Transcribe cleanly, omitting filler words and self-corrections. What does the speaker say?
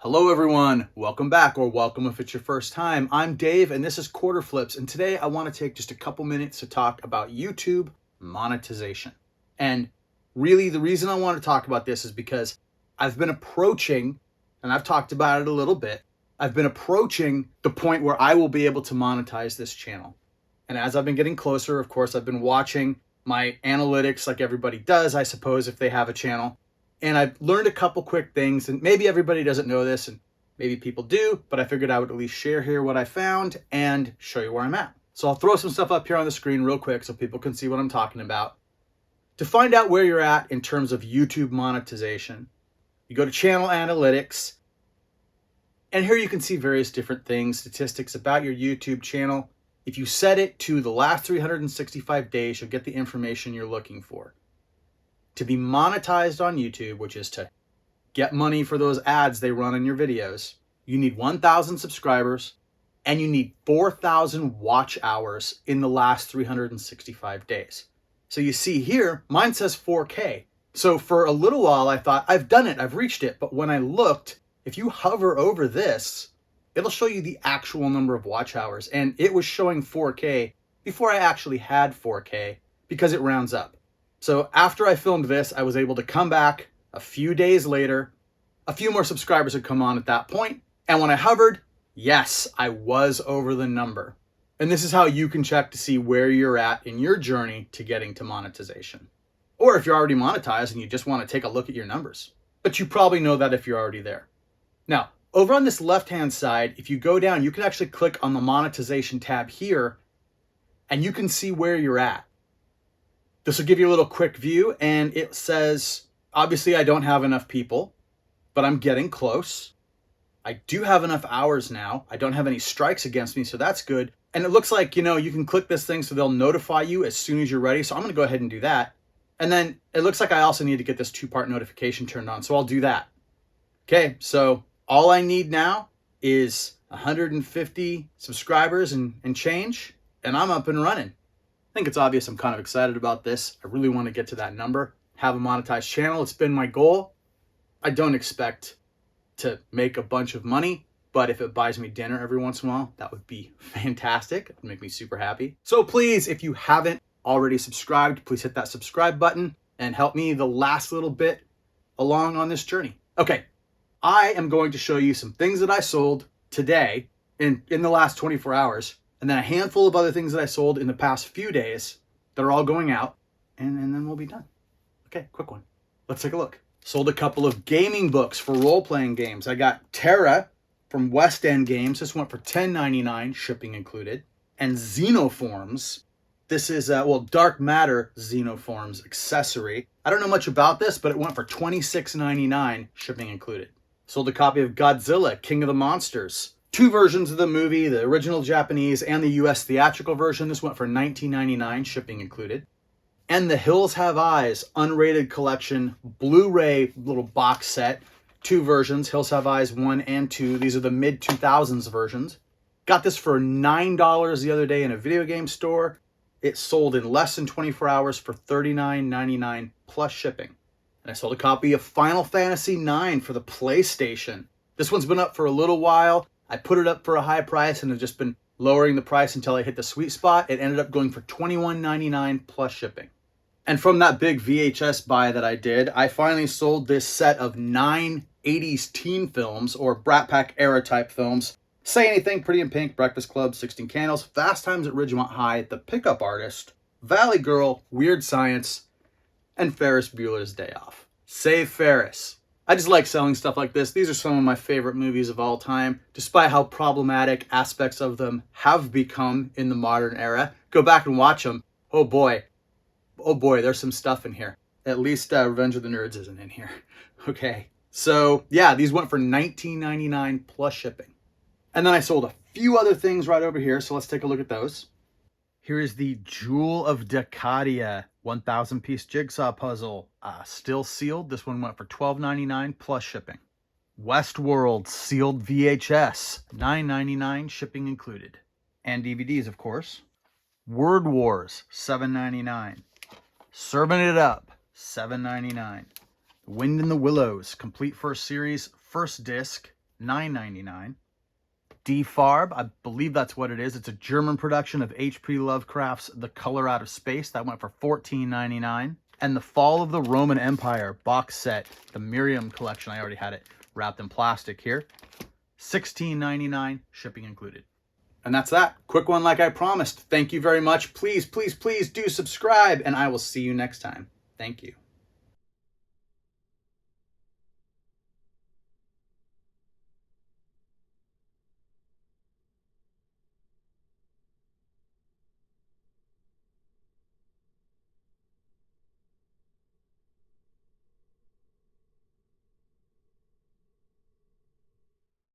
Hello everyone, welcome back, or welcome if it's your first time. I'm Dave and this is Quarter Flips, and today I want to take just a couple minutes to talk about YouTube monetization. And really the reason I want to talk about this is because I've been approaching, and I've talked about it a little bit, I've been approaching the point where I will be able to monetize this channel. And as I've been getting closer, of course, I've been watching my analytics like everybody does, I suppose, if they have a channel. And I've learned a couple quick things, and maybe everybody doesn't know this, and maybe people do, but I figured I would at least share here what I found and show you where I'm at. So I'll throw some stuff up here on the screen real quick so people can see what I'm talking about. To find out where you're at in terms of YouTube monetization, you go to channel analytics, and here you can see various different things, statistics about your YouTube channel. If you set it to the last 365 days, you'll get the information you're looking for. To be monetized on YouTube, which is to get money for those ads they run in your videos, you need 1,000 subscribers and you need 4,000 watch hours in the last 365 days. So you see here, mine says 4K. So for a little while, I thought, I've done it, I've reached it. But when I looked, if you hover over this, it'll show you the actual number of watch hours. And it was showing 4K before I actually had 4K because it rounds up. So after I filmed this, I was able to come back a few days later. A few more subscribers had come on at that point. And when I hovered, yes, I was over the number. And this is how you can check to see where you're at in your journey to getting to monetization. Or if you're already monetized and you just want to take a look at your numbers. But you probably know that if you're already there. Now, over on this left-hand side, if you go down, you can actually click on the monetization tab here and you can see where you're at. This will give you a little quick view, and it says, obviously I don't have enough people, but I'm getting close. I do have enough hours now. I don't have any strikes against me, so that's good. And it looks like, you can click this thing so they'll notify you as soon as you're ready. So I'm going to go ahead and do that. And then it looks like I also need to get this 2-part notification turned on, so I'll do that. Okay, so all I need now is 150 subscribers and change, and I'm up and running. I think it's obvious I'm kind of excited about this. I really want to get to that number, have a monetized channel. It's been my goal. I don't expect to make a bunch of money, but if it buys me dinner every once in a while, that would be fantastic. It would make me super happy. So please, if you haven't already subscribed, please hit that subscribe button and help me the last little bit along on this journey. Okay, I am going to show you some things that I sold today in the last 24 hours. And then a handful of other things that I sold in the past few days that are all going out. And then we'll be done. Okay, quick one. Let's take a look. Sold a couple of gaming books for role-playing games. I got Terra from West End Games. This went for $10.99, shipping included. And Xenoforms. This is, Dark Matter Xenoforms accessory. I don't know much about this, but it went for $26.99, shipping included. Sold a copy of Godzilla, King of the Monsters. 2 versions of the movie, the original Japanese and the US theatrical version. This went for $19.99, shipping included. And The Hills Have Eyes unrated collection Blu-ray little box set. 2 versions, Hills Have Eyes 1 and 2. These are the mid-2000s versions. Got this for $9 the other day in a video game store. It sold in less than 24 hours for $39.99 plus shipping. And I sold a copy of Final Fantasy IX for the PlayStation. This one's been up for a little while. I put it up for a high price and have just been lowering the price until I hit the sweet spot. It ended up going for $21.99 plus shipping. And from that big VHS buy that I did, I finally sold this set of 9 80s teen films, or Brat Pack era type films. Say Anything, Pretty in Pink, Breakfast Club, 16 Candles, Fast Times at Ridgemont High, The Pickup Artist, Valley Girl, Weird Science, and Ferris Bueller's Day Off. Save Ferris. I just like selling stuff like this. These are some of my favorite movies of all time, despite how problematic aspects of them have become in the modern era. Go back and watch them. Oh boy, there's some stuff in here. At least Revenge of the Nerds isn't in here. Okay, so yeah, these went for $19.99 plus shipping. And then I sold a few other things right over here, so let's take a look at those. Here is the Jewel of Decadia 1,000-piece jigsaw puzzle. Still sealed. This one went for $12.99 plus shipping. Westworld sealed VHS, $9.99, shipping included. And DVDs, of course. Word Wars, $7.99. Serving It Up, $7.99. Wind in the Willows, complete first series, first disc, $9.99. Defarb, I believe that's what it is. It's a German production of H.P. Lovecraft's The Color Out of Space. That went for $14.99. And The Fall of the Roman Empire box set, the Miriam collection. I already had it wrapped in plastic here. $16.99, shipping included. And that's that. Quick one like I promised. Thank you very much. Please, please, please do subscribe, and I will see you next time. Thank you.